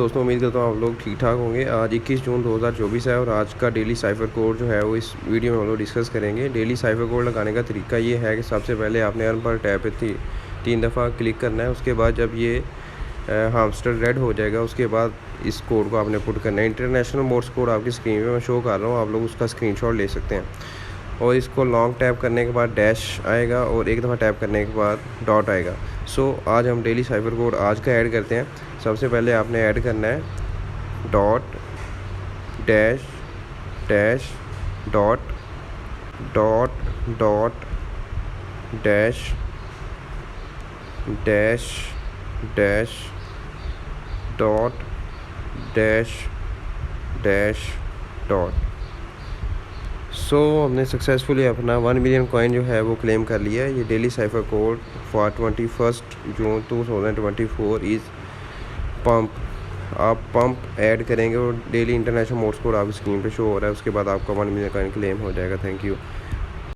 दोस्तों उम्मीद करता हूँ आप लोग ठीक ठाक होंगे। आज 21 जून 2024 है और आज का डेली साइफ़र कोड जो है वो इस वीडियो में हम लोग डिस्कस करेंगे। डेली साइफ़र कोड लगाने का तरीका ये है कि सबसे पहले आपने अर्न पर टैब पे 3 दफ़ा क्लिक करना है। उसके बाद जब ये हामस्टर रेड हो जाएगा उसके बाद इस कोड को आपने पुट करना है। इंटरनेशनल मोड्स कोड आपकी स्क्रीन पे मैं शो कर रहा हूँ, आप लोग उसका स्क्रीनशॉट ले सकते हैं। और इसको लॉन्ग टैप करने के बाद डैश आएगा और एक दफ़ा टैप करने के बाद डॉट आएगा। सो आज हम डेली साइफ़र कोड आज का ऐड करते हैं। सबसे पहले आपने ऐड करना है dot dash dash dot dot dot dash dash dash dot dash dash dot. हमने सक्सेसफुली अपना 1 मिलियन कॉइन जो है वो क्लेम कर लिया है। ये daily cipher code for 21 June 2024 is pump. आप पंप ऐड करेंगे और डेली इंटरनेशनल मोड्स कोड आपकी स्क्रीन पे शो हो रहा है। उसके बाद आपका 1 मिलियन कॉइन क्लेम हो जाएगा। Thank you.